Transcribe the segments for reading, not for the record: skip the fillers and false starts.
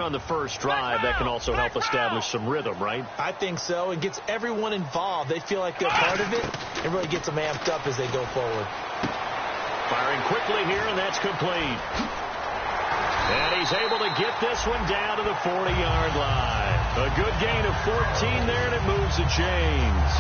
On the first drive, that can also help establish some rhythm, right? I think so. It gets everyone involved. They feel like they're part of it. It really gets them amped up as they go forward. Firing quickly here, and that's complete. And he's able to get this one down to the 40-yard line. A good gain of 14 there, and it moves the chains.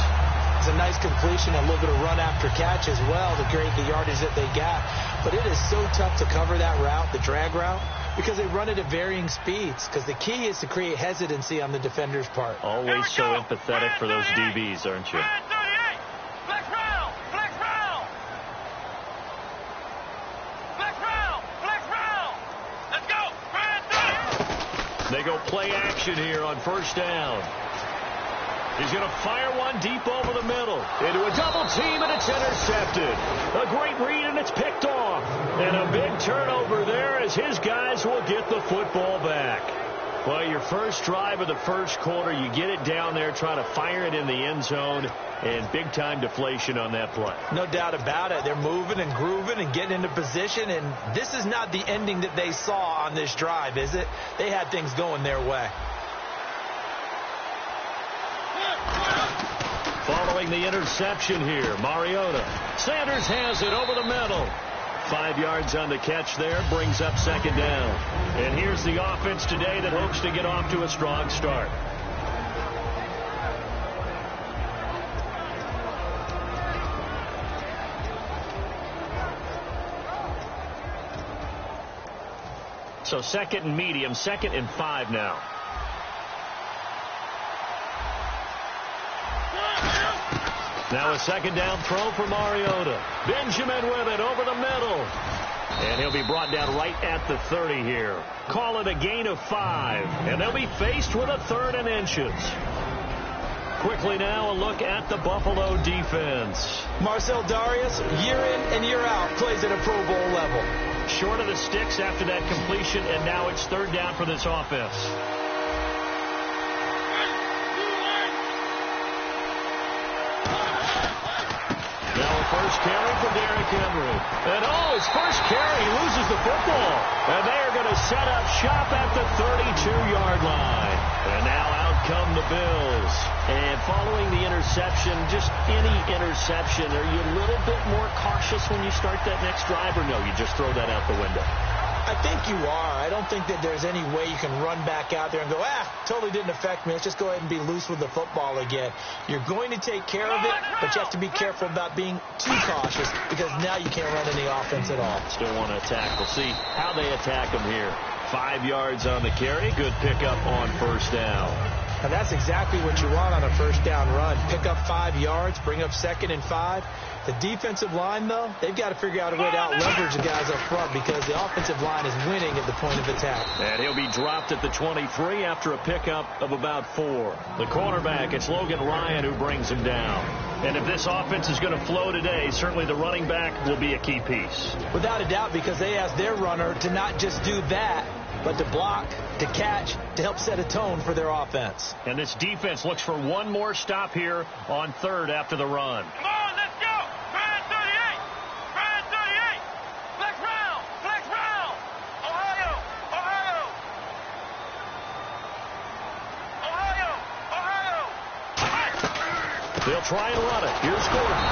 It's a nice completion, a little bit of run after catch as well to create the yardage that they got. But it is so tough to cover that route, the drag route, because they run it at varying speeds. Because the key is to create hesitancy on the defender's part. Always so empathetic for those DBs, aren't you? They go play action here on first down. He's going to fire one deep over the middle. Into a double team, and it's intercepted. A great read, and it's picked off. And a big turnover there as his guys will get the football back. Well, your first drive of the first quarter, you get it down there, try to fire it in the end zone, and big-time deflation on that play. No doubt about it. They're moving and grooving and getting into position, and this is not the ending that they saw on this drive, is it? They had things going their way. Following the interception here, Mariota. Sanders has it over the middle. 5 yards on the catch there, brings up second down. And here's the offense today that hopes to get off to a strong start. So second and medium, 2nd and 5 now. Now a second down throw for Mariota. Benjamin with it over the middle. And he'll be brought down right at the 30 here. Call it a gain of 5. And they'll be faced with a 3rd and inches. Quickly now a look at the Buffalo defense. Marcel Darius, year in and year out, plays at a Pro Bowl level. Short of the sticks after that completion, and now it's 3rd down for this offense. First carry for Derrick Henry. And his first carry, he loses the football. And they are going to set up shop at the 32-yard line. And now out come the Bills. And following the interception, just any interception, are you a little bit more cautious when you start that next drive, or no, you just throw that out the window? I think you are. I don't think that there's any way you can run back out there and go, totally didn't affect me. Let's just go ahead and be loose with the football again. You're going to take care of it, but you have to be careful about being too cautious because now you can't run any offense at all. Still want to attack. We'll see how they attack them here. 5 yards on the carry. Good pickup on first down. And that's exactly what you want on a first down run. Pick up 5 yards, bring up 2nd and 5. The defensive line, though, they've got to figure out a way to out-leverage the guys up front because the offensive line is winning at the point of attack. And he'll be dropped at the 23 after a pickup of about 4. The cornerback, it's Logan Ryan who brings him down. And if this offense is going to flow today, certainly the running back will be a key piece. Without a doubt, because they ask their runner to not just do that, but to block, to catch, to help set a tone for their offense. And this defense looks for one more stop here on 3rd after the run. Come on, let's go! Brian 38! Brian 38! Flex round! Flex round! Ohio! Ohio! Ohio! Ohio! They'll try and run it. Here's Gordon.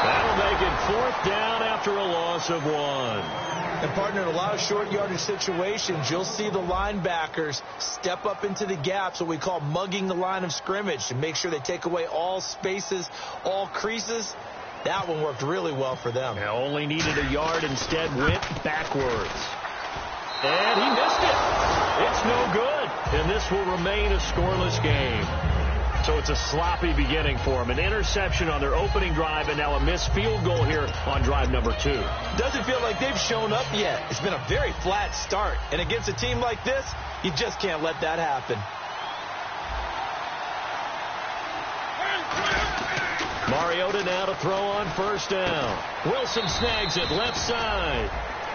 That'll make it 4th down after a loss of 1. And, partner, in a lot of short yardage situations, you'll see the linebackers step up into the gaps, what we call mugging the line of scrimmage, to make sure they take away all spaces, all creases. That one worked really well for them. Yeah, only needed a yard, instead went backwards. And he missed it. It's no good. And this will remain a scoreless game. So it's a sloppy beginning for them. An interception on their opening drive, and now a missed field goal here on drive number 2. Doesn't feel like they've shown up yet. It's been a very flat start. And against a team like this, you just can't let that happen. Mariota now to throw on first down. Wilson snags it left side.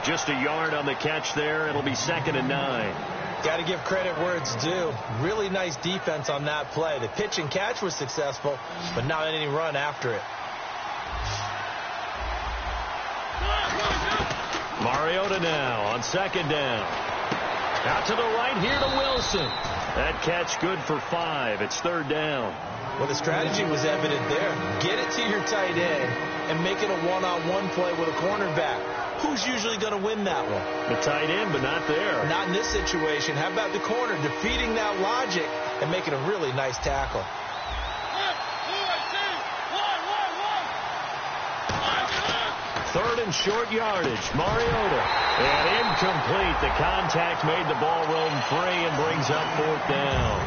Just a yard on the catch there. It'll be 2nd and 9. Got to give credit where it's due. Really nice defense on that play. The pitch and catch was successful, but not any run after it. Mariota now on 2nd down. Out to the right here to Wilson. That catch good for 5. It's 3rd down. Well, the strategy was evident there. Get it to your tight end and make it a one-on-one play with a cornerback. Who's usually going to win that one? The tight end, but not there. Not in this situation. How about the corner defeating that logic and making a really nice tackle? 3rd and short yardage. Mariota. And incomplete. The contact made the ball roam free and brings up 4th down.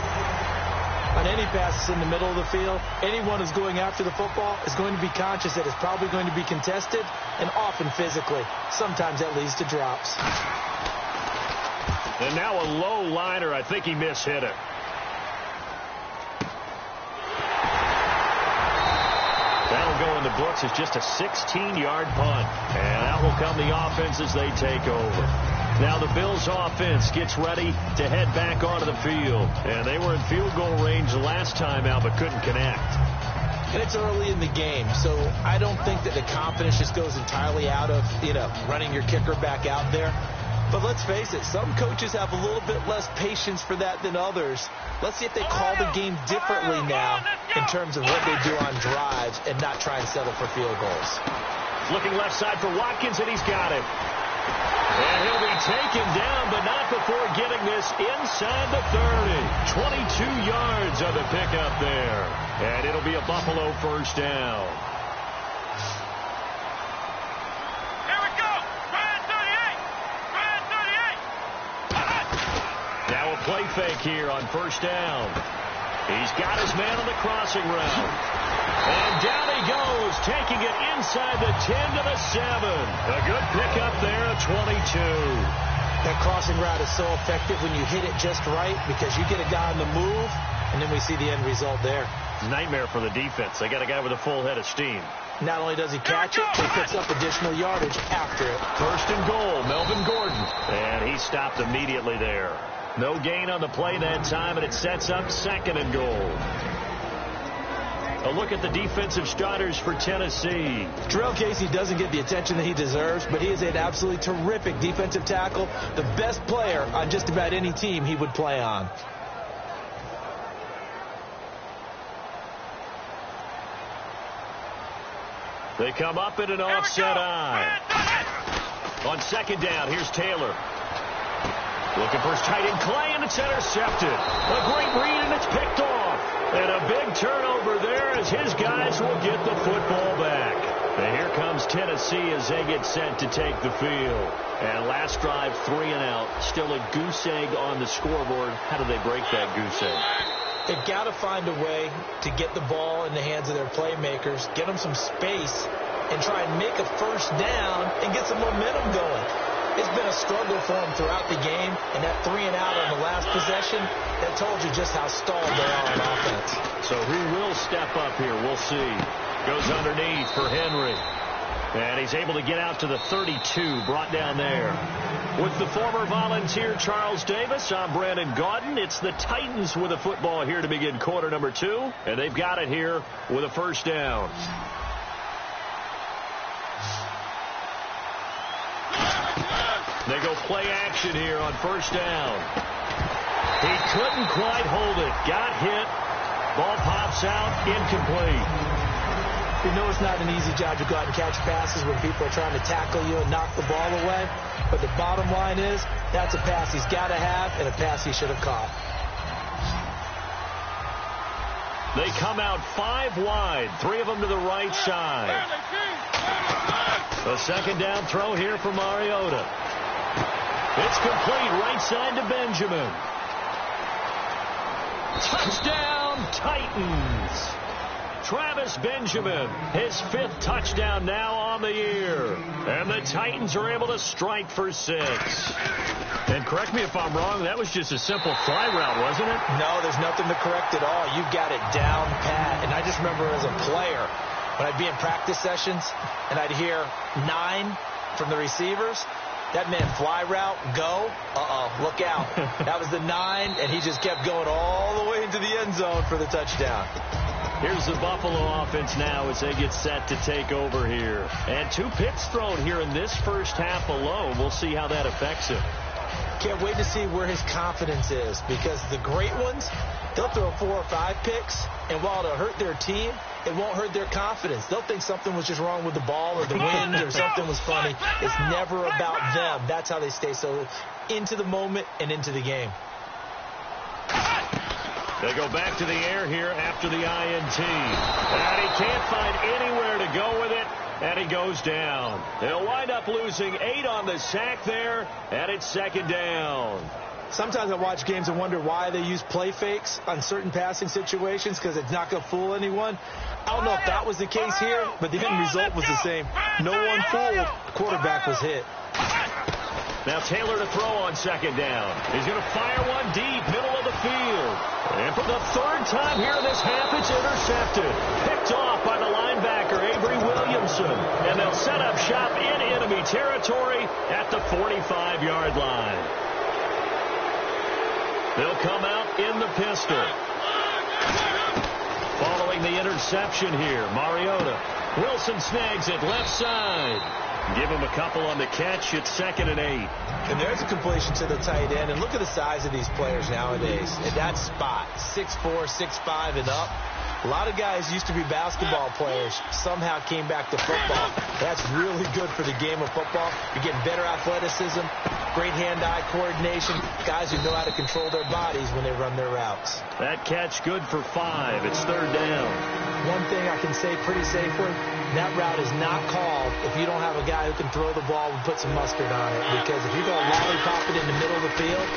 On any passes in the middle of the field, anyone who's going after the football is going to be conscious that it's probably going to be contested and often physically. Sometimes that leads to drops. And now a low liner. I think he mishit it. That'll go in the books as just a 16-yard punt. And out will come the offense as they take over. Now the Bills offense gets ready to head back onto the field. And they were in field goal range last time out but couldn't connect. And it's early in the game, so I don't think that the confidence just goes entirely out of, running your kicker back out there. But let's face it, some coaches have a little bit less patience for that than others. Let's see if they call the game differently now in terms of what they do on drives and not try and settle for field goals. Looking left side for Watkins, and he's got it. And he'll be taken down, but not before getting this inside the 30. 22 yards on the pickup there. And it'll be a Buffalo 1st down. Here we go. Brad 38. Brad 38. Now a play fake here on 1st down. He's got his man on the crossing route. And down he goes, taking it inside the 10 to the 7. A good pickup there at 22. That crossing route is so effective when you hit it just right because you get a guy on the move, and then we see the end result there. Nightmare for the defense. They got a guy with a full head of steam. Not only does he catch it, he picks up additional yardage after it. 1st and goal, Melvin Gordon. And he stopped immediately there. No gain on the play that time, and it sets up 2nd and goal. A look at the defensive starters for Tennessee. Terrell Casey doesn't get the attention that he deserves, but he is an absolutely terrific defensive tackle, the best player on just about any team he would play on. They come up in an offset eye. On 2nd down, here's Taylor. Looking for his tight end, Clay, and it's intercepted. A great read, and it's picked off. And a big turnover there as his guys will get the football back. And here comes Tennessee as they get set to take the field. And last drive, 3 and out. Still a goose egg on the scoreboard. How do they break that goose egg? They've got to find a way to get the ball in the hands of their playmakers, get them some space, and try and make a 1st down and get some momentum going. It's been a struggle for them throughout the game, and that 3 and out on the last possession, that told you just how stalled they are on offense. So who will step up here? We'll see. Goes underneath for Henry. And he's able to get out to the 32, brought down there. With the former Volunteer Charles Davis, I'm Brandon Gaudin. It's the Titans with the football here to begin quarter number 2, and they've got it here with a 1st down. They go play action here on 1st down. He couldn't quite hold it. Got hit. Ball pops out. Incomplete. You know it's not an easy job to go out and catch passes when people are trying to tackle you and knock the ball away. But the bottom line is that's a pass he's got to have and a pass he should have caught. They come out 5 wide. 3 of them to the right side. A 2nd down throw here for Mariota. It's complete right side to Benjamin. Touchdown, Titans. Travis Benjamin, his 5th touchdown now on the year. And the Titans are able to strike for 6. And correct me if I'm wrong, that was just a simple fly route, wasn't it? No, there's nothing to correct at all. You've got it down pat. And I just remember as a player, when I'd be in practice sessions and I'd hear 9 from the receivers, that meant fly route, go, look out. That was the 9, and he just kept going all the way into the end zone for the touchdown. Here's the Buffalo offense now as they get set to take over here. And 2 picks thrown here in this first half alone. We'll see how that affects it. Can't wait to see where his confidence is, because the great ones, they'll throw 4 or 5 picks, and while it'll hurt their team, it won't hurt their confidence. They'll think something was just wrong with the ball or the wind or something was funny. It's never about them. That's how they stay so into the moment and into the game. They go back to the air here after the INT. And he can't find anywhere to go with it, and he goes down. They'll wind up losing 8 on the sack there, and it's 2nd down. Sometimes I watch games and wonder why they use play fakes on certain passing situations, because it's not going to fool anyone. I don't know if that was the case here, but the end result was the same. No one fooled. The quarterback was hit. Now Taylor to throw on 2nd down. He's going to fire one deep, middle of the field. And for the 3rd time here in this half, it's intercepted. Picked off by the linebacker, Avery Williamson. And they'll set up shop in enemy territory at the 45-yard line. They'll come out in the pistol. Following the interception here, Mariota. Wilson snags it left side. Give him a couple on the catch. It's 2nd and 8. And there's a completion to the tight end. And look at the size of these players nowadays. In that spot, 6'4", 6'5", and up. A lot of guys used to be basketball players, somehow came back to football. That's really good for the game of football. You're getting better athleticism, great hand-eye coordination, guys who know how to control their bodies when they run their routes. That catch good for 5. It's 3rd down. One thing I can say pretty safely, that route is not called if you don't have a guy who can throw the ball and put some mustard on it. Because if you're going to lollipop it in the middle of the field,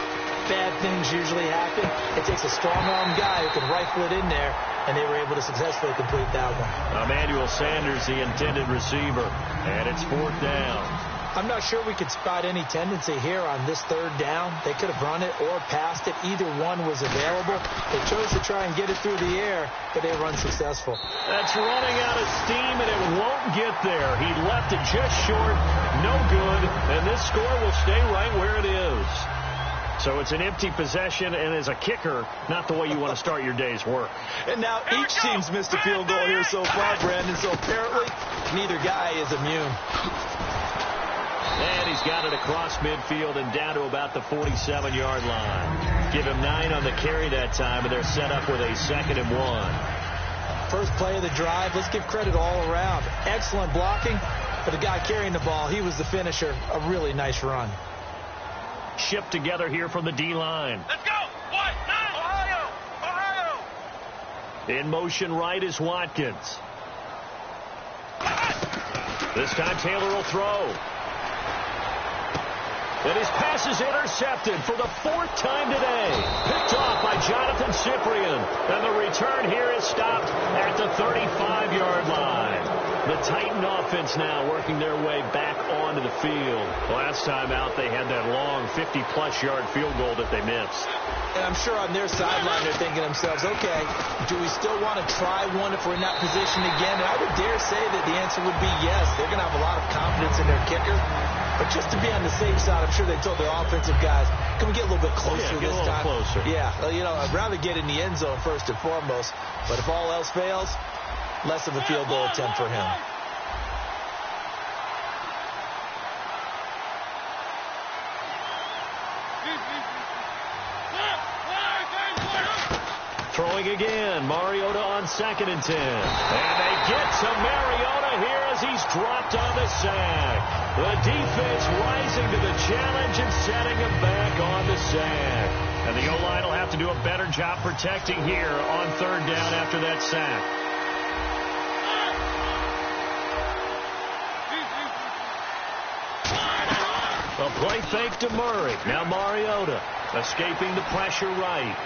bad things usually happen. It takes a strong-arm guy who can rifle it in there, and they were able to successfully complete that one. Emmanuel Sanders, the intended receiver, and it's 4th down. I'm not sure we could spot any tendency here on this 3rd down. They could have run it or passed it. Either one was available. They chose to try and get it through the air, but they were unsuccessful. That's running out of steam, and it won't get there. He left it just short, no good, and this score will stay right where it is. So it's an empty possession, and as a kicker, not the way you want to start your day's work. And now each team's missed a field goal here so far, Brandon, so apparently neither guy is immune. And he's got it across midfield and down to about the 47-yard line. Give him 9 on the carry that time, and they're set up with a 2nd and 1. First play of the drive, let's give credit all around. Excellent blocking for the guy carrying the ball. He was the finisher. A really nice run. Shipped together here from the D-line. Let's go. What? Ohio. Ohio. In motion right is Watkins. This time Taylor will throw. And his pass is intercepted for the 4th time today. Picked off by Jonathan Cyprien. And the return here is stopped at the 35-yard line. The Titan offense now working their way back onto the field. Last time out, they had that long 50-plus yard field goal that they missed. And I'm sure on their sideline, they're thinking to themselves, okay, do we still want to try one if we're in that position again? And I would dare say that the answer would be yes. They're going to have a lot of confidence in their kicker. But just to be on the safe side, I'm sure they told their offensive guys, can we get a little bit closer this time? Closer. Yeah, you know, I'd rather get in the end zone first and foremost. But if all else fails, less of a field goal attempt for him. Throwing again, Mariota on 2nd and 10. And they get to Mariota here as he's dropped on the sack. The defense rising to the challenge and setting him back on the sack. And the O-line will have to do a better job protecting here on 3rd down after that sack. A play fake to Murray. Now Mariota escaping the pressure right.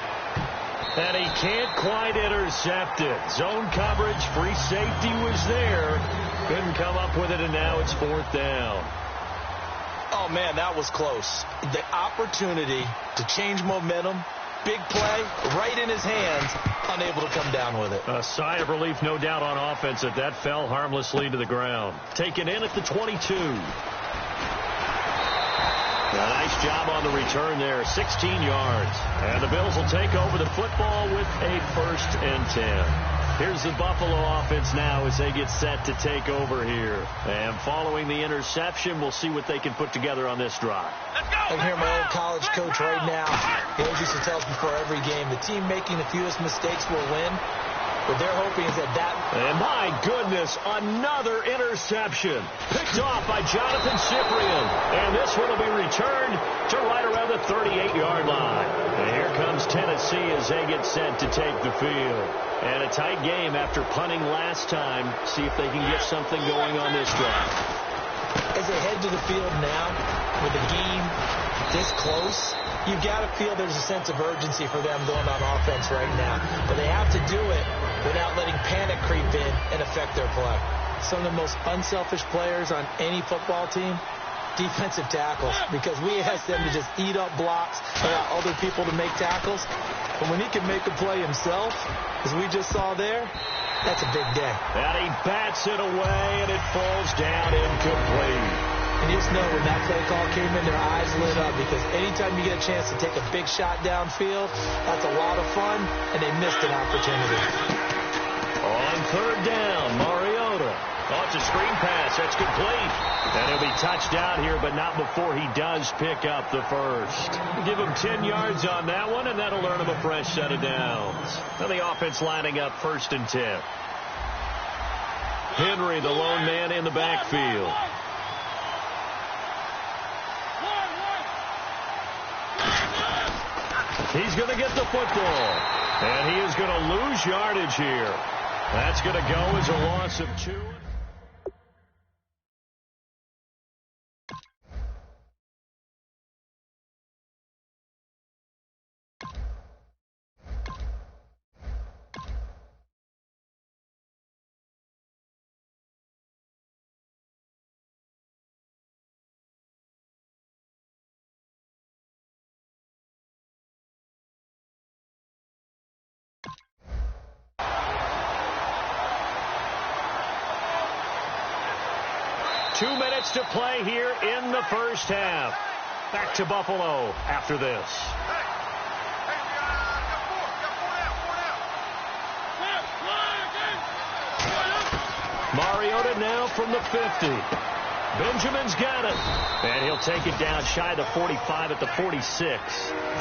And he can't quite intercept it. Zone coverage, free safety was there. Couldn't come up with it, and now it's 4th down. Oh, man, that was close. The opportunity to change momentum, big play, right in his hands, unable to come down with it. A sigh of relief, no doubt, on offense that that fell harmlessly to the ground. Taken in at the 22. A nice job on the return there, 16 yards. And the Bills will take over the football with a 1st and 10. Here's the Buffalo offense now as they get set to take over here. And following the interception, we'll see what they can put together on this drive. I can hear my old college coach right now. He always used to tell us before every game, the team making the fewest mistakes will win. What they're hoping is that... And my goodness, another interception. Picked off by Jonathan Cyprian. And this one will be returned to right around the 38-yard line. And here comes Tennessee as they get set to take the field. And a tight game after punting last time. See if they can get something going on this drive. As they head to the field now, with the game this close, you've got to feel there's a sense of urgency for them going on offense right now. But they have to do it without letting panic creep in and affect their play. Some of the most unselfish players on any football team, defensive tackles, because we ask them to just eat up blocks, allow other people to make tackles. But when he can make a play himself, as we just saw there, that's a big day. And he bats it away, and it falls down incomplete. And you just know when that play call came in, their eyes lit up, because anytime you get a chance to take a big shot downfield, that's a lot of fun, and they missed an opportunity. On third down, Mariota. Oh, it's a screen pass. That's complete. And he'll be touchdown here, but not before he does pick up the first. Give him 10 yards on that one, and that'll earn him a fresh set of downs. Now the offense lining up 1st and 10. Henry, the lone man in the backfield. He's going to get the football. And he is going to lose yardage here. That's going to go as a loss of 2. Two minutes to play here in the first half. Back to Buffalo after this. Mariota now from the 50. Benjamin's got it. And he'll take it down shy of the 45 at the 46.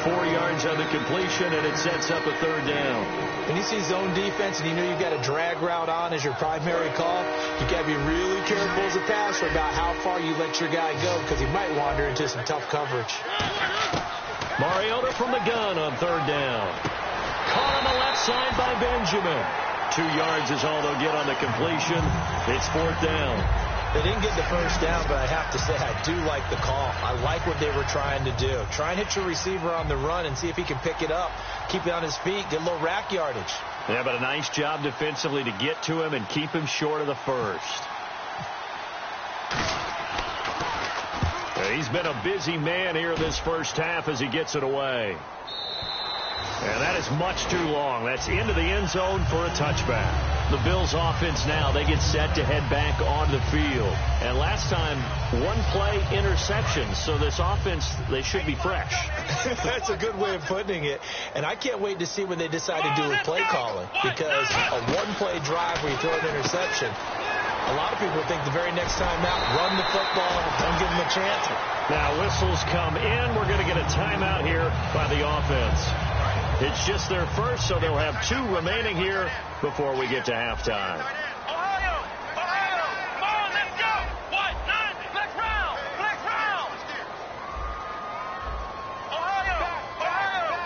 4 yards on the completion, and it sets up a third down. When you see zone defense and you know you've got a drag route on as your primary call, you got to be really careful as a passer about how far you let your guy go, because he might wander into some tough coverage. Mariota from the gun on third down. Caught on the left side by Benjamin. 2 yards is all they'll get on the completion. It's 4th down. They didn't get the first down, but I have to say I do like the call. I like what they were trying to do. Try and hit your receiver on the run and see if he can pick it up, keep it on his feet, get a little rack yardage. Yeah, but a nice job defensively to get to him and keep him short of the first. He's been a busy man here this first half as he gets it away. And that is much too long. That's into the end zone for a touchback. The Bills offense now, they get set to head back on the field. And last time, one play interception. So this offense, they should be fresh. That's a good way of putting it. And I can't wait to see what they decide to do with play calling. Because a one-play drive where you throw an interception, a lot of people think the very next time out, run the football, don't give them a chance. Now whistles come in. We're going to get a timeout here by the offense. It's just their first, so they'll have 2 remaining here before we get to halftime. Ohio! Ohio! Come on, let's go! What? 9! Flex round! Flex round! Ohio! Ohio!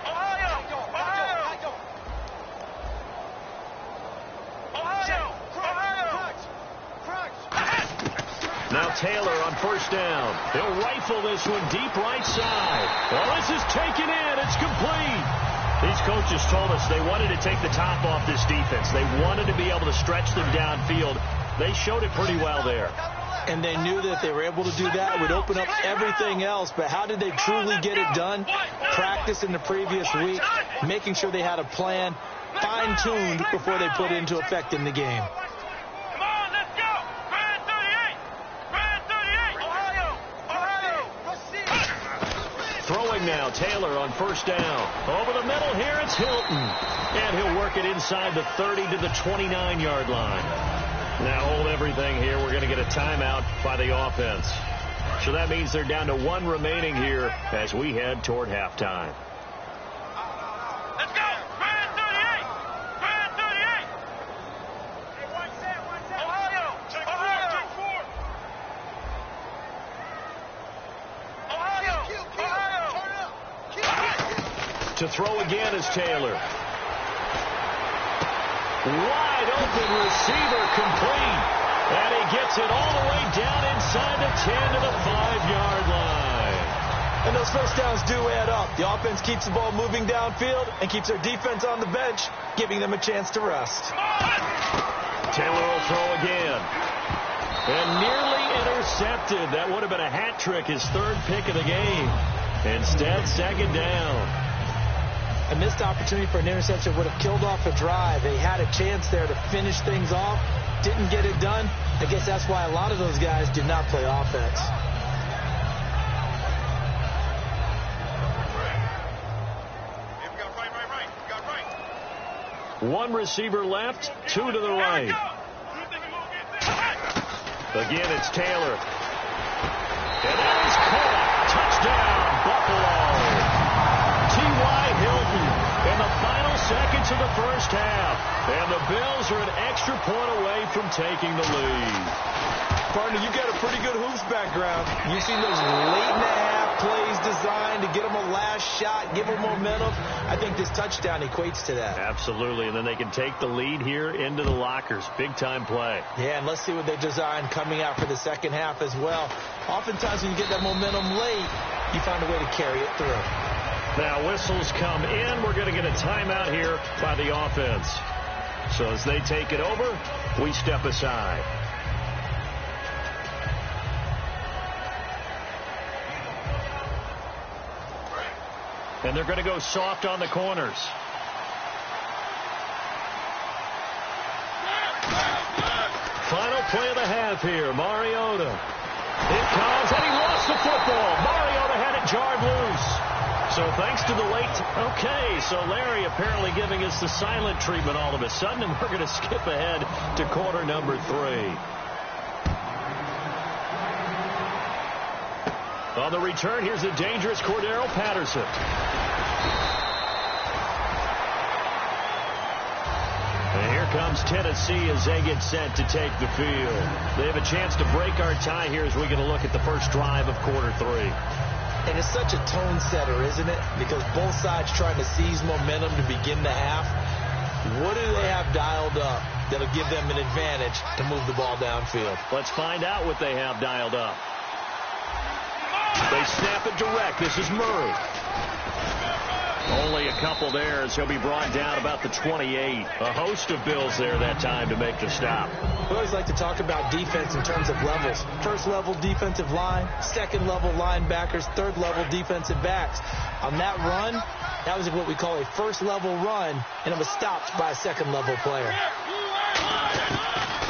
Ohio! Ohio! Ohio! Ohio! Now Taylor on first down. He'll rifle this one deep right side. Well, this is taken in. It's complete. These coaches told us they wanted to take the top off this defense. They wanted to be able to stretch them downfield. They showed it pretty well there. And they knew that if they were able to do that, it would open up everything else. But how did they truly get it done? Practice in the previous week, making sure they had a plan, fine-tuned before they put it into effect in the game. Come on, let's go! Brand 38! Brand 38! Ohio! Ohio! Throwing throwing now. Taylor on first down. Over the middle here, it's Hilton. And he'll work it inside the 30 to the 29-yard line. Now hold everything here. We're going to get a timeout by the offense. So that means they're down to 1 remaining here as we head toward halftime. Let's go! Grand 38! Grand 38! Ohio! Ohio! Ohio! To throw again is Taylor. Wide open receiver complete. And he gets it all the way down inside the 10 to the 5-yard line. And those first downs do add up. The offense keeps the ball moving downfield and keeps their defense on the bench, giving them a chance to rest. Taylor will throw again. And nearly intercepted. That would have been a hat trick, his 3rd pick of the game. Instead, 2nd down. A missed opportunity for an interception would have killed off a drive. They had a chance there to finish things off. Didn't get it done. I guess that's why a lot of those guys did not play offense. One receiver left, 2 to the right. Again, it's Taylor. And that is caught. Touchdown, Buffalo. T.Y. Hilton in the final seconds of the first half. And the Bills are an extra point away from taking the lead. Partner, you've got a pretty good hoops background. You've seen those late-in-the-half plays designed to get them a last shot, give them momentum. I think this touchdown equates to that. Absolutely, and then they can take the lead here into the lockers. Big-time play. Yeah, and let's see what they designed coming out for the second half as well. Oftentimes when you get that momentum late, you find a way to carry it through. Now whistles come in. We're going to get a timeout here by the offense. So as they take it over, we step aside. And they're going to go soft on the corners. Final play of the half here. Mariota. It comes, and he lost the football. Mariota had it jarred loose. So thanks to the late... Okay, so Larry apparently giving us the silent treatment all of a sudden, and we're going to skip ahead to quarter number 3. On the return, here's the dangerous Cordero Patterson. And here comes Tennessee as they get set to take the field. They have a chance to break our tie here as we get a look at the first drive of quarter 3. And it's such a tone setter, isn't it? Because both sides trying to seize momentum to begin the half. What do they have dialed up that'll give them an advantage to move the ball downfield? Let's find out what they have dialed up. They snap it direct. This is Murray. Only a couple there as he'll be brought down about the 28. A host of Bills there that time to make the stop. We always like to talk about defense in terms of levels. First level defensive line, second level linebackers, third level defensive backs. On that run, that was what we call a first level run, and it was stopped by a second level player.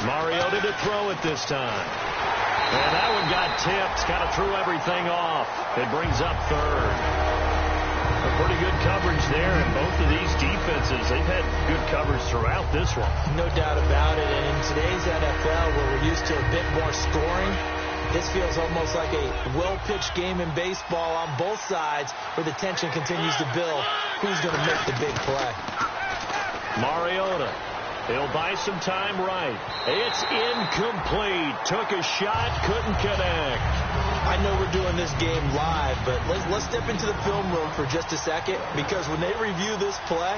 Mariota to throw it this time. And that one got tipped, kind of threw everything off. It brings up third. A pretty good coverage there, and both of these defenses, they've had good coverage throughout this one. No doubt about it, and in today's NFL, where we're used to a bit more scoring, this feels almost like a well-pitched game in baseball on both sides, where the tension continues to build. Who's going to make the big play? Mariota. He'll buy some time right. It's incomplete. Took a shot, couldn't connect. I know we're doing this game live, but let's step into the film room for just a second, because when they review this play,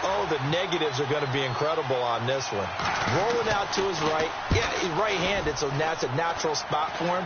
oh, the negatives are going to be incredible on this one. Rolling out to his right. Yeah, he's right-handed, so that's a natural spot for him.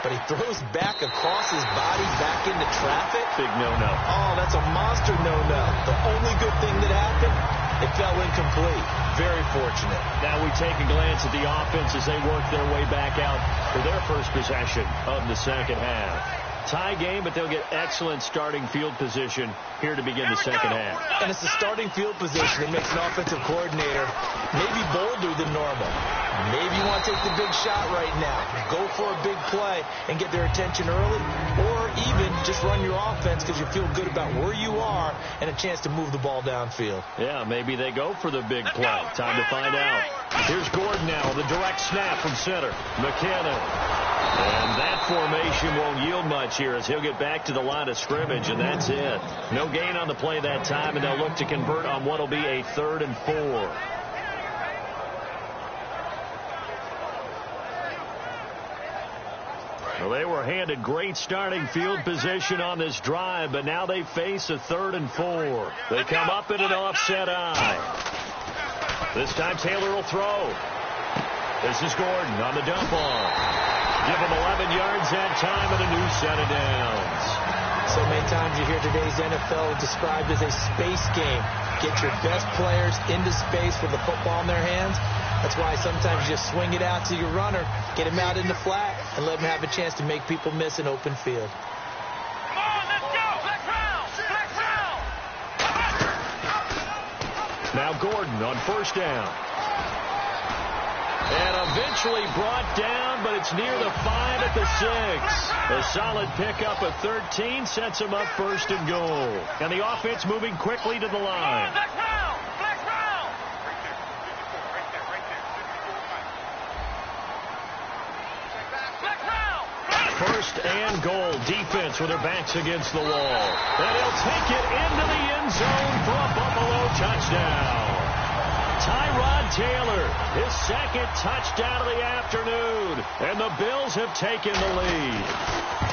But he throws back across his body, back into traffic. Big no-no. Oh, that's a monster no-no. The only good thing that happened, it fell incomplete. Very fortunate. Now we take a glance at the offense as they work their way back out for their first possession of the second half. Tie game, but they'll get excellent starting field position here to begin the second half. And it's the starting field position that makes an offensive coordinator maybe bolder than normal. Maybe you want to take the big shot right now. Go for a big play and get their attention early, or even just run your offense because you feel good about where you are and a chance to move the ball downfield. Yeah, maybe they go for the big play. Time to find out. Here's Gordon now, the direct snap from center. McKinnon. And that formation won't yield much here as he'll get back to the line of scrimmage, and that's it. No gain on the play that time, and they'll look to convert on what will be a 3rd and 4. Well, they were handed great starting field position on this drive, but now they face a 3rd and 4. They come up in an offset eye. This time Taylor will throw. This is Gordon on the dump off. Give him 11 yards that time and a new set of downs. So many times you hear today's NFL described as a space game. Get your best players into space with the football in their hands. That's why sometimes you just swing it out to your runner, get him out in the flat, and let him have a chance to make people miss an open field. Come on, let's go. Black round. Black round. Now Gordon on first down. And eventually brought down, but it's near the 5 at the 6. A solid pickup of 13 sets him up 1st and goal. And the offense moving quickly to the line. Black round. Black round. Black round. 1st and goal. Defense with their backs against the wall. And he'll take it into the end zone for a Buffalo touchdown. Tyrod Taylor, his 2nd touchdown of the afternoon, and the Bills have taken the lead.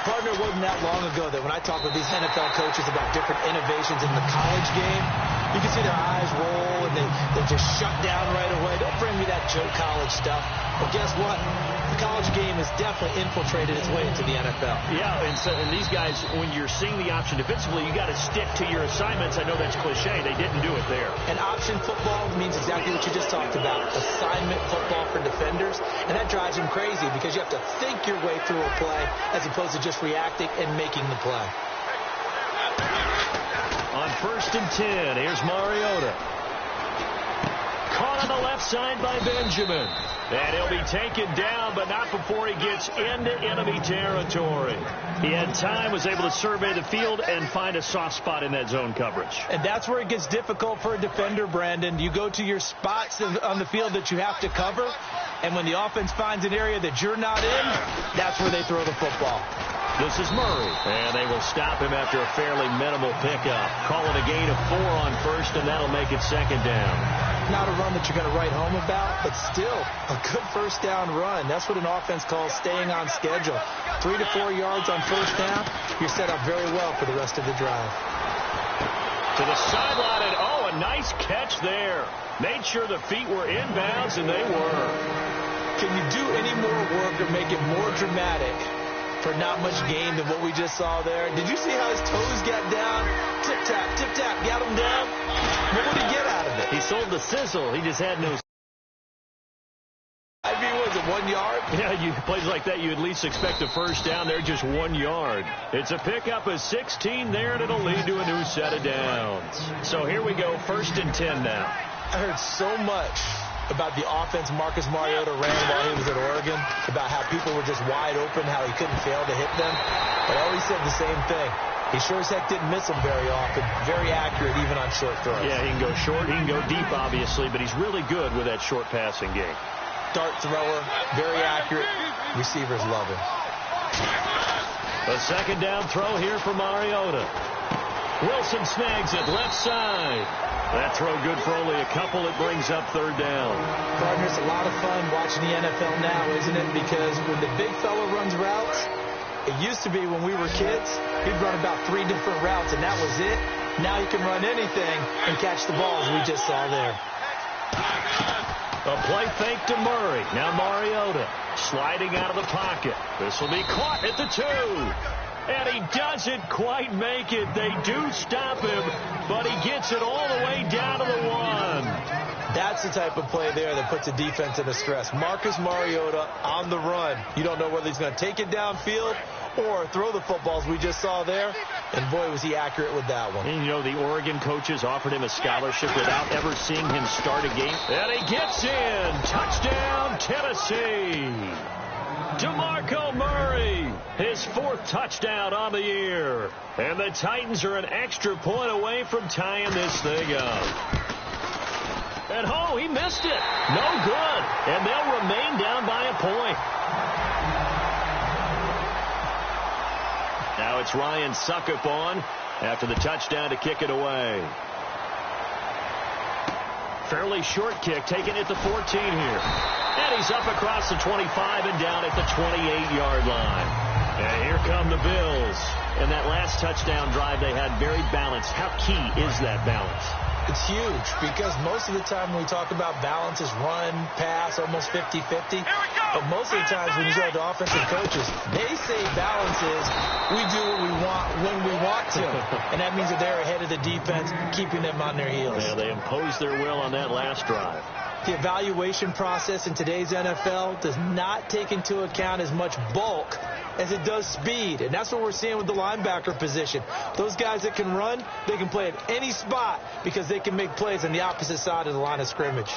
Partner, it wasn't that long ago that when I talk with these NFL coaches about different innovations in the college game, you can see their eyes roll and they just shut down right away. Don't bring me that joke college stuff. But guess what? The college game has definitely infiltrated its way into the NFL. Yeah, and these guys, when you're seeing the option defensively, you got to stick to your assignments. I know that's cliche. They didn't do it there. And option football means exactly what you just talked about. Assignment football for defenders. And that drives them crazy because you have to think your way through a play as opposed to just reacting and making the play. On 1st and 10, here's Mariota. Caught on the left side by Benjamin. And he'll be taken down, but not before he gets into enemy territory. He had time, was able to survey the field and find a soft spot in that zone coverage. And that's where it gets difficult for a defender, Brandon. You go to your spots on the field that you have to cover, and when the offense finds an area that you're not in, that's where they throw the football. This is Murray, and they will stop him after a fairly minimal pickup. Calling a gain of 4 on 1st, and that'll make it 2nd down. Not a run that you're going to write home about, but still a good 1st down run. That's what an offense calls staying on schedule. 3 to 4 yards on 1st down, you're set up very well for the rest of the drive. To the sideline, and a nice catch there. Made sure the feet were inbounds, and they were. Can you do any more work or make it more dramatic for not much gain than what we just saw there? Did you see how his toes got down? Tip tap, got him down. What did he get out of it? He sold the sizzle. He just had no. I mean, was it 1 yard? Yeah, plays like that, you at least expect a 1st down. They're just 1 yard. It's a pickup of 16 there, and it'll lead to a new set of downs. So here we go, 1st and 10 now. I heard so much about the offense Marcus Mariota ran while he was at Oregon, about how people were just wide open, how he couldn't fail to hit them. But I always said the same thing. He sure as heck didn't miss them very often. Very accurate even on short throws. Yeah, he can go short. He can go deep, obviously, but he's really good with that short passing game. Dart thrower, very accurate. Receivers love him. A 2nd down throw here for Mariota. Wilson snags it left side. That throw good for only a couple. It brings up 3rd down. Partner, it's a lot of fun watching the NFL now, isn't it? Because when the big fella runs routes, it used to be when we were kids, he'd run about 3 different routes, and that was it. Now he can run anything and catch the balls we just saw there. A play fake to Murray. Now Mariota sliding out of the pocket. This will be caught at the 2. And he doesn't quite make it. They do stop him, but he gets it all the way down to the 1. That's the type of play there that puts a defense into stress. Marcus Mariota on the run. You don't know whether he's going to take it downfield or throw the footballs we just saw there. And boy, was he accurate with that one. And you know, the Oregon coaches offered him a scholarship without ever seeing him start a game. And he gets in. Touchdown, Tennessee. DeMarco Murray, his 4th touchdown on the year. And the Titans are an extra point away from tying this thing up. And oh, he missed it. No good. And they'll remain down by a point. Now it's Ryan Suckup on after the touchdown to kick it away. Fairly short kick, taken at the 14 here. And he's up across the 25 and down at the 28-yard line. And here come the Bills. And that last touchdown drive they had very balanced. How key is that balance? It's huge because most of the time when we talk about balance is run, pass, almost 50-50. But most of the times when you go to offensive coaches, they say balance is we do what we want when we want to. And that means that they're ahead of the defense, keeping them on their heels. Yeah, they imposed their will on that last drive. The evaluation process in today's NFL does not take into account as much bulk as it does speed. And that's what we're seeing with the linebacker position. Those guys that can run, they can play at any spot because they can make plays on the opposite side of the line of scrimmage.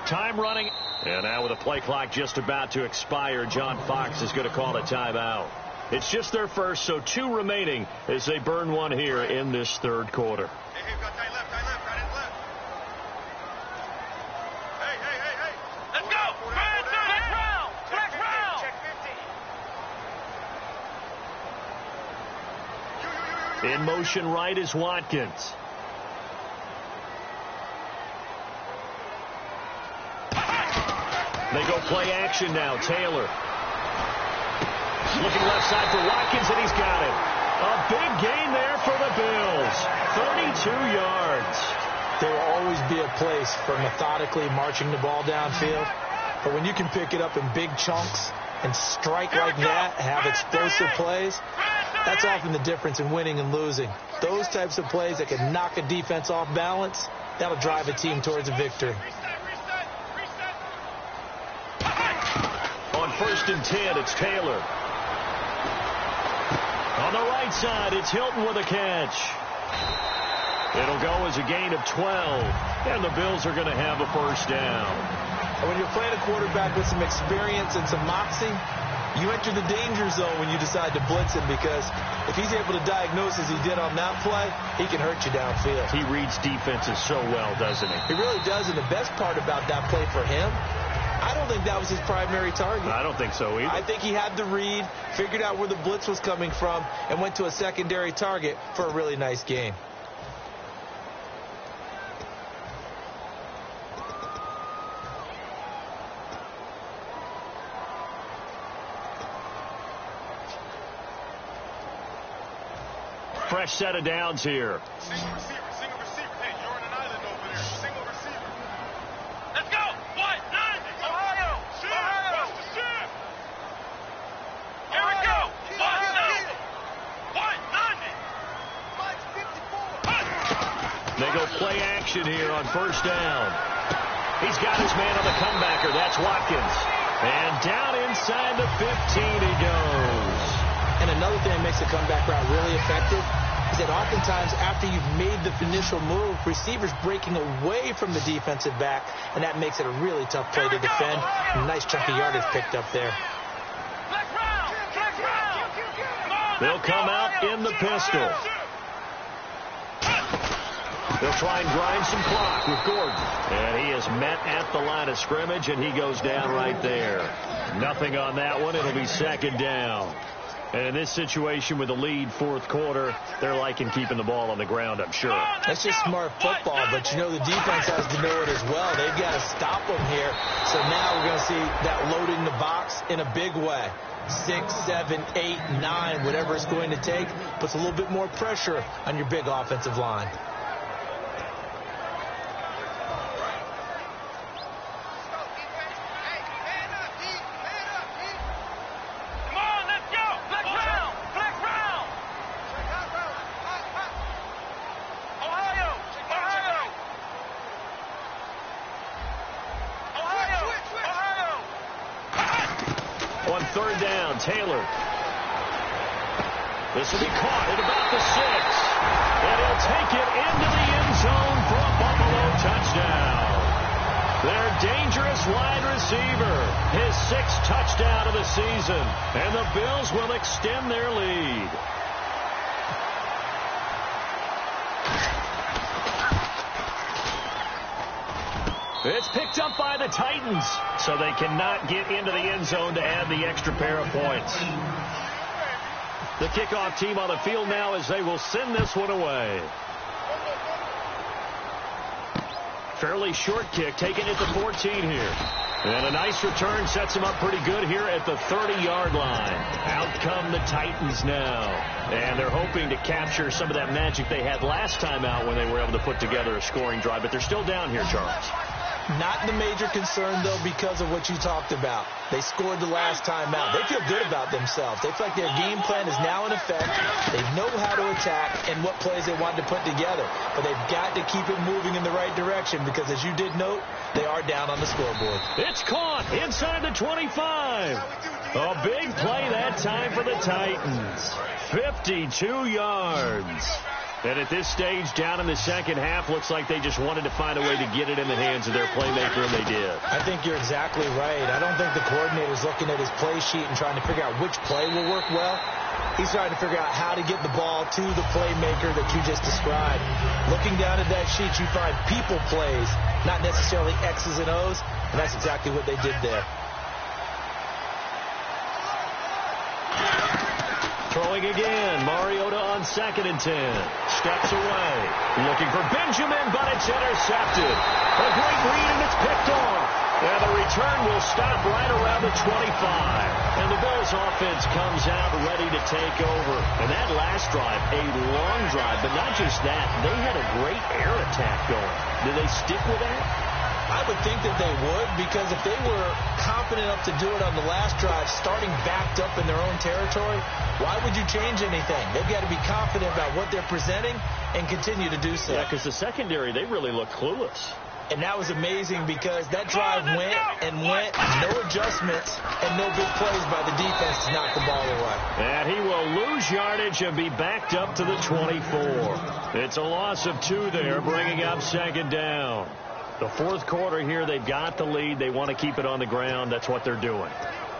Time running. And now with the play clock just about to expire, John Fox is going to call a timeout. It's just their first, so 2 remaining as they burn one here in this 3rd quarter. Hey, got tight left, right and left. Hey. Let's go. Flex round. Check 50. In motion right is Watkins. They go play action now. Taylor. Looking left side for Watkins, and he's got it. A big gain there for the Bills. 32 yards. There will always be a place for methodically marching the ball downfield. But when you can pick it up in big chunks and strike like that, have explosive plays, that's often the difference in winning and losing. Those types of plays that can knock a defense off balance, that'll drive a team towards a victory. On 1st and 10, it's Taylor. On the right side, it's Hilton with a catch. It'll go as a gain of 12, and the Bills are going to have a first down. And when you're playing a quarterback with some experience and some moxie, you enter the danger zone when you decide to blitz him, because if he's able to diagnose as he did on that play, he can hurt you downfield. He reads defenses so well, doesn't he? He really does, and the best part about that play for him, I don't think that was his primary target. I don't think so either. I think he had the read, figured out where the blitz was coming from, and went to a secondary target for a really nice game. Fresh set of downs here. Single receiver. Hey, you're on an island over there. Single receiver. Let's go. What? Ohio. Rush the shift. Here we go. What? They go play action here on 1st down. He's got his man on the comebacker. That's Watkins. And down inside the 15 he goes. And another thing that makes the comeback route really effective is that oftentimes after you've made the initial move, receivers breaking away from the defensive back, and that makes it a really tough play to defend. A nice chunk of yardage picked up there. They'll come out in the pistol. They'll try and grind some clock with Gordon. And he is met at the line of scrimmage, and he goes down right there. Nothing on that one. It'll be 2nd down. And in this situation with the lead 4th quarter, they're liking keeping the ball on the ground, I'm sure. That's just smart football, but you know the defense has to know it as well. They've got to stop them here. So now we're going to see that loading the box in a big way. 6, 7, 8, 9, whatever it's going to take, puts a little bit more pressure on your big offensive line. third down. Taylor. This will be caught at about the 6. And he'll take it into the end zone for a Buffalo touchdown. Their dangerous wide receiver, his 6th touchdown of the season. And the Bills will extend their lead. It's picked up by the Titans, so they cannot get into the end zone to add the extra pair of points. The kickoff team on the field now as they will send this one away. Fairly short kick, taken at the 14 here. And a nice return sets him up pretty good here at the 30-yard line. Out come the Titans now. And they're hoping to capture some of that magic they had last time out when they were able to put together a scoring drive. But they're still down here, Charles. Not the major concern, though, because of what you talked about. They scored the last time out. They feel good about themselves. They feel like their game plan is now in effect. They know how to attack and what plays they want to put together. But they've got to keep it moving in the right direction because, as you did note, they are down on the scoreboard. It's caught inside the 25. A big play that time for the Titans. 52 yards. And at this stage, down in the second half, looks like they just wanted to find a way to get it in the hands of their playmaker, and they did. I think you're exactly right. I don't think the coordinator's looking at his play sheet and trying to figure out which play will work well. He's trying to figure out how to get the ball to the playmaker that you just described. Looking down at that sheet, you find people plays, not necessarily X's and O's, and that's exactly what they did there. Throwing again. Mariota on 2nd and 10. Steps away. Looking for Benjamin, but it's intercepted. A great read, and it's picked off. And the return will stop right around the 25. And the Bills offense comes out ready to take over. And that last drive, a long drive, but not just that. They had a great air attack going. Did they stick with that? I would think that they would, because if they were confident enough to do it on the last drive, starting backed up in their own territory, why would you change anything? They've got to be confident about what they're presenting and continue to do so. Yeah, because the secondary, they really looked clueless. And that was amazing because that drive went and went, no adjustments, and no big plays by the defense to knock the ball away. And he will lose yardage and be backed up to the 24. It's a loss of 2 there, bringing up 2nd down. The fourth quarter here, they've got the lead. They want to keep it on the ground. That's what they're doing.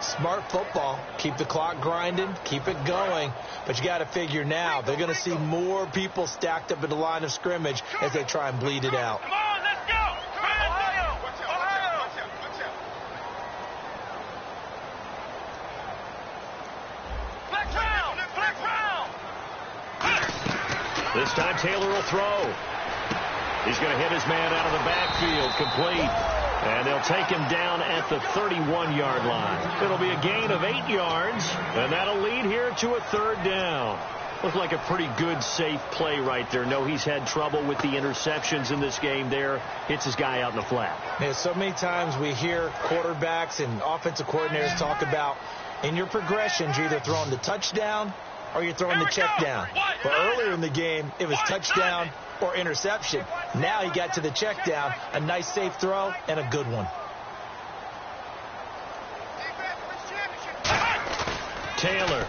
Smart football. Keep the clock grinding. Keep it going. But you got to figure now, they're going to see more people stacked up in the line of scrimmage as they try and bleed it out. Come on, let's go! Ohio! Ohio! Flex round! This time Taylor will throw. He's going to hit his man out of the backfield, complete. And they'll take him down at the 31-yard line. It'll be a gain of 8 yards, and that'll lead here to a 3rd down. Looked like a pretty good, safe play right there. No, he's had trouble with the interceptions in this game there. Hits his guy out in the flat. Yeah, so many times we hear quarterbacks and offensive coordinators talk about, in your progressions, you're either throwing the touchdown or you're throwing the check down. But earlier in the game, it was touchdown or interception. Now he got to the check down, a nice safe throw, and a good one. Taylor.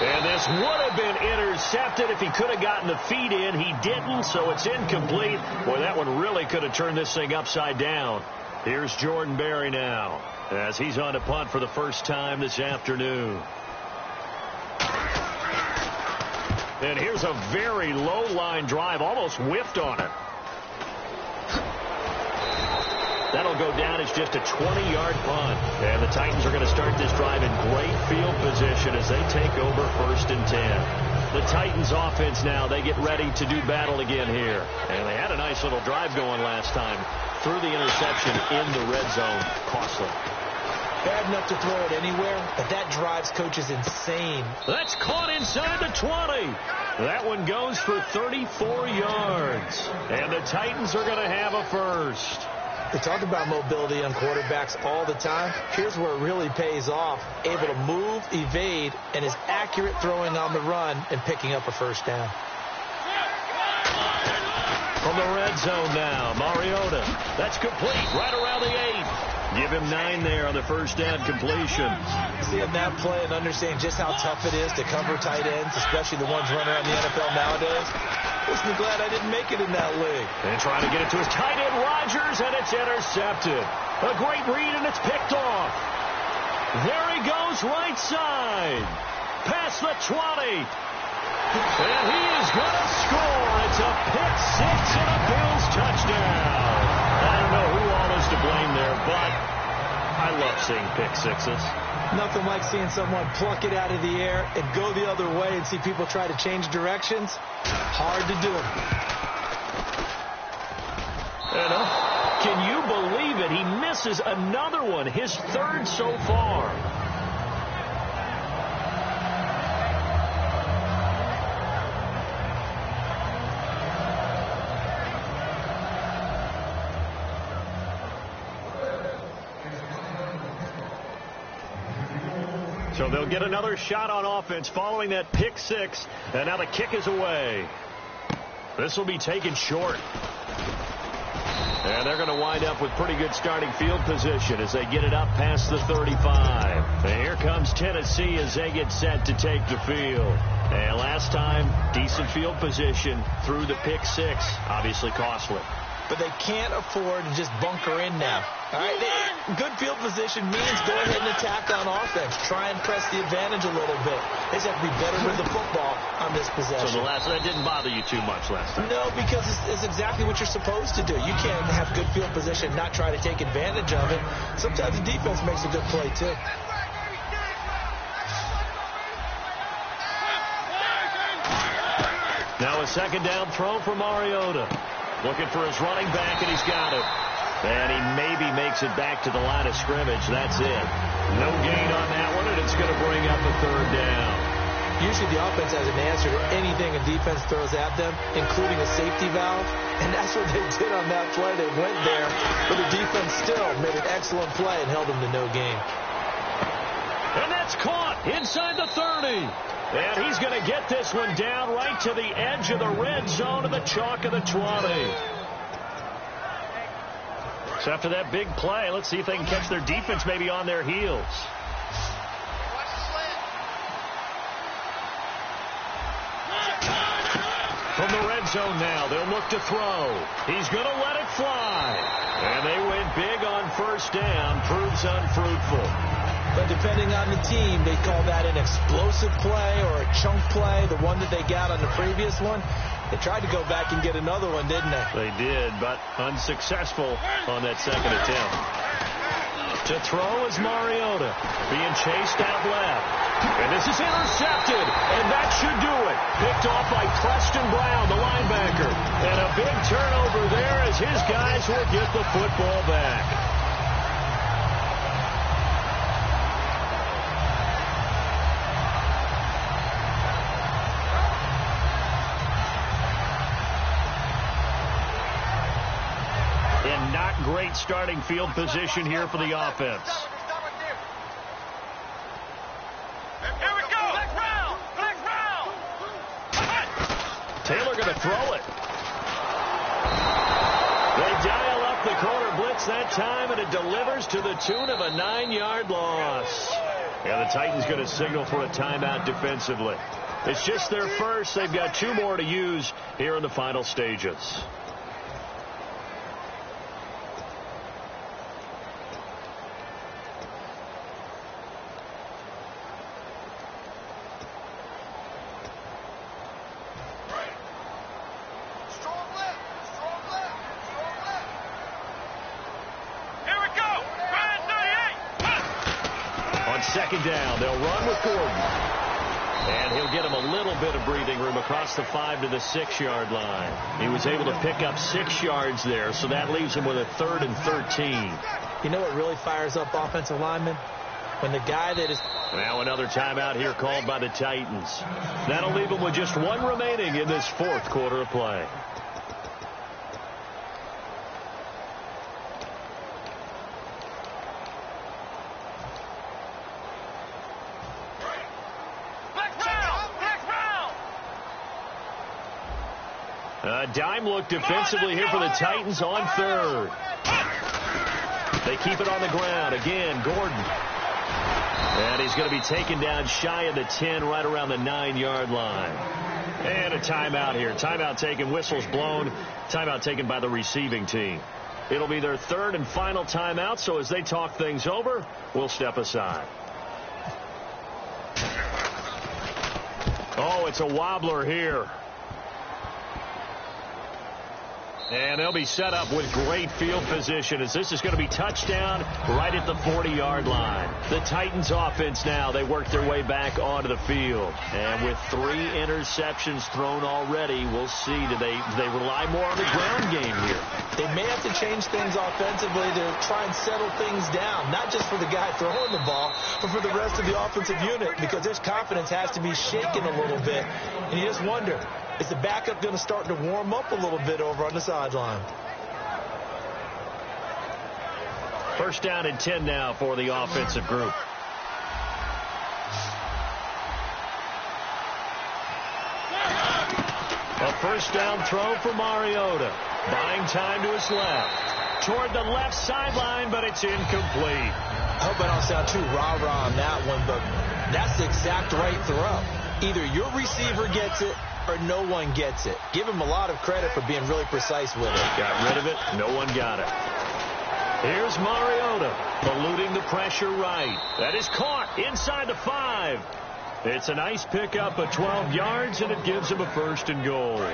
And this would have been intercepted if he could have gotten the feet in. He didn't, so it's incomplete. Boy, that one really could have turned this thing upside down. Here's Jordan Berry now as he's on to punt for the first time this afternoon. And here's a very low-line drive, almost whiffed on it. That'll go down as just a 20-yard punt. And the Titans are going to start this drive in great field position as they take over 1st and 10. The Titans offense now, they get ready to do battle again here. And they had a nice little drive going last time. Threw the interception in the red zone. Costly. Bad enough to throw it anywhere, but that drives coaches insane. That's caught inside the 20. That one goes for 34 yards. And the Titans are going to have a first. We talk about mobility on quarterbacks all the time. Here's where it really pays off. Able to move, evade, and is accurate throwing on the run and picking up a first down. From the red zone now, Mariota. That's complete right around the 8. Give him 9 there on the first down completion. Seeing that play and understanding just how tough it is to cover tight ends, especially the ones running around the NFL nowadays, makes me glad I didn't make it in that league. And trying to get it to his tight end, Rodgers, and it's intercepted. A great read, and it's picked off. There he goes, right side. Past the 20. And he is going to score. It's a pick 6 and a Bills touchdown. I don't know who all is to blame there, but I love seeing pick 6s. Nothing like seeing someone pluck it out of the air and go the other way and see people try to change directions. Hard to do it. Can you believe it? He misses another one, his 3rd so far. So they'll get another shot on offense following that pick 6, and now the kick is away. This will be taken short. And they're going to wind up with pretty good starting field position as they get it up past the 35. And here comes Tennessee as they get set to take the field. And last time, decent field position through the pick 6, obviously costly. But they can't afford to just bunker in now. All right, good field position means go ahead and attack on offense. Try and press the advantage a little bit. They just have to be better with the football on this possession. So that didn't bother you too much last time? No, because it's exactly what you're supposed to do. You can't have good field position and not try to take advantage of it. Sometimes the defense makes a good play, too. Now a second down throw for Mariota. Looking for his running back, and he's got it. And he maybe makes it back to the line of scrimmage. That's it. No gain on that one, and it's going to bring up a 3rd down. Usually the offense has an answer to anything a defense throws at them, including a safety valve. And that's what they did on that play. They went there, but the defense still made an excellent play and held them to no gain. And that's caught inside the 30. And he's going to get this one down right to the edge of the red zone of the chalk of the 20. So after that big play, let's see if they can catch their defense maybe on their heels. From the red zone now, they'll look to throw. He's going to let it fly. And they went big on first down. Proves unfruitful. But depending on the team, they call that an explosive play or a chunk play, the one that they got on the previous one. They tried to go back and get another one, didn't they? They did, but unsuccessful on that second attempt. To throw is Mariota, being chased out left. And this is intercepted, and that should do it. Picked off by Preston Brown, the linebacker. And a big turnover there as his guys will get the football back. And not great starting field position here for the offense. Here we go. Black round. Taylor going to throw it. They dial up the corner blitz that time, and it delivers to the tune of a 9-yard loss. Yeah, the Titans going to signal for a timeout defensively. It's just their first. They've got 2 more to use here in the final stages. Second down, they'll run with Gordon. And he'll get him a little bit of breathing room across the 5 to the 6-yard line. He was able to pick up 6 yards there, so that leaves him with a 3rd and 13. You know what really fires up offensive linemen? When the guy that is... Now another timeout here called by the Titans. That'll leave them with just 1 remaining in this 4th quarter of play. A dime look defensively here for the Titans on 3rd. They keep it on the ground. Again, Gordon. And he's going to be taken down shy of the 10, right around the 9-yard line. And a timeout here. Timeout taken, whistles blown. Timeout taken by the receiving team. It'll be their third and final timeout, so as they talk things over, we'll step aside. Oh, it's a wobbler here. And they'll be set up with great field position as this is going to be touchdown right at the 40-yard line. The Titans offense now, they work their way back onto the field. And with 3 interceptions thrown already, we'll see, do they rely more on the ground game here? They may have to change things offensively to try and settle things down, not just for the guy throwing the ball, but for the rest of the offensive unit, because their confidence has to be shaken a little bit. And you just wonder, is the backup going to start to warm up a little bit over on the sideline? First down and 10 now for the offensive group. A first down throw for Mariota. Buying time to his left. Toward the left sideline, but it's incomplete. I hope I don't sound too rah-rah on that one, but that's the exact right throw. Either your receiver gets it or no one gets it. Give him a lot of credit for being really precise with it. Got rid of it. No one got it. Here's Mariota, eluding the pressure right. That is caught inside the 5. It's a nice pickup of 12 yards, and it gives him a first and goal.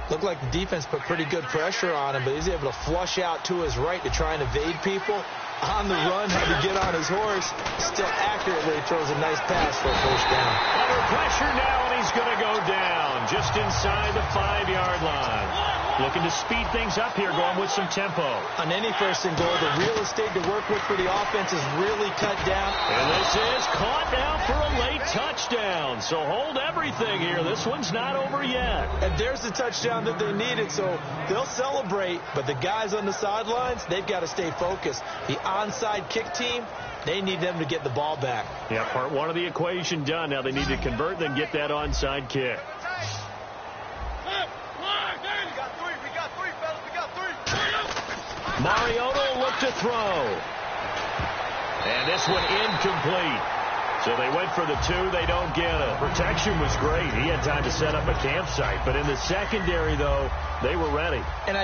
Looked like the defense put pretty good pressure on him, but he's able to flush out to his right to try and evade people. On the run, had to get on his horse. Still accurately throws a nice pass for a first down. Under pressure now, and he's going to go down just inside the 5-yard line. Looking to speed things up here, going with some tempo. On any first and goal, the real estate to work with for the offense is really cut down. And this is caught now for a late touchdown. So hold everything here. This one's not over yet. And there's the touchdown that they needed, so they'll celebrate. But the guys on the sidelines, they've got to stay focused. The onside kick team, they need them to get the ball back. Yeah, part one of the equation done. Now they need to convert, then get that onside kick. Mariota will look to throw. And this one incomplete. So they went for the 2. They don't get it. Protection was great. He had time to set up a campsite. But in the secondary, though, they were ready. And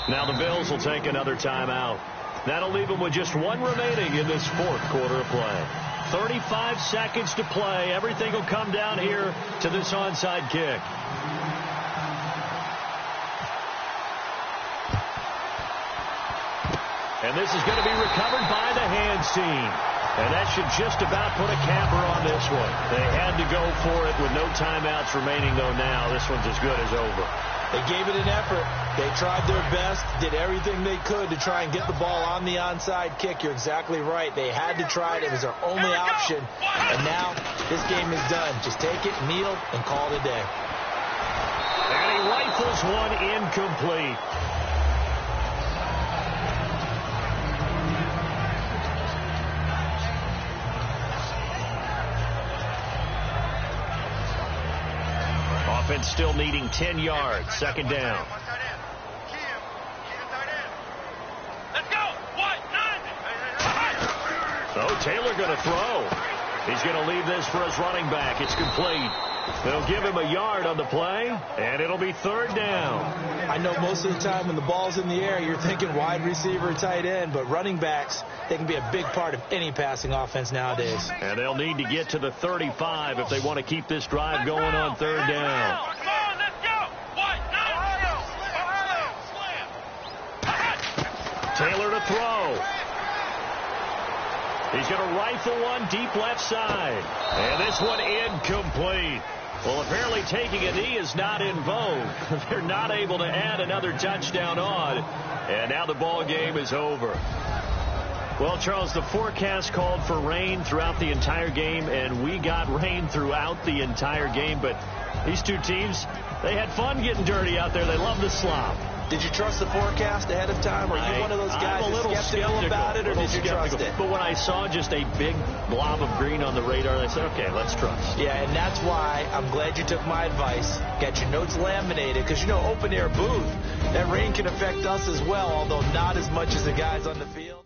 now the Bills will take another timeout. That'll leave them with just 1 remaining in this 4th quarter of play. 35 seconds to play. Everything will come down here to this onside kick. And this is going to be recovered by the hands team. And that should just about put a capper on this one. They had to go for it with no timeouts remaining, though, now. This one's as good as over. They gave it an effort. They tried their best, did everything they could to try and get the ball on the onside kick. You're exactly right. They had to try it. It was their only option. And now this game is done. Just take it, kneel, and call it a day. And he rifles one incomplete. Offense still needing 10 yards. Second down. So Taylor going to throw. He's going to leave this for his running back. It's complete. They'll give him a yard on the play, and it'll be 3rd down. I know most of the time when the ball's in the air, you're thinking wide receiver, tight end, but running backs, they can be a big part of any passing offense nowadays. And they'll need to get to the 35 if they want to keep this drive going on 3rd down. Taylor to throw. He's going to rifle one deep left side. And this one incomplete. Well, apparently taking a knee is not in vogue. They're not able to add another touchdown on. And now the ball game is over. Well, Charles, the forecast called for rain throughout the entire game, and we got rain throughout the entire game. But these two teams, they had fun getting dirty out there. They love the slop. Did you trust the forecast ahead of time? Are you one of those guys who's skeptical about it, or did you trust it? But when I saw just a big blob of green on the radar, I said, okay, let's trust. Yeah, and that's why I'm glad you took my advice. Got your notes laminated, because, you know, open-air booth, that rain can affect us as well, although not as much as the guys on the field.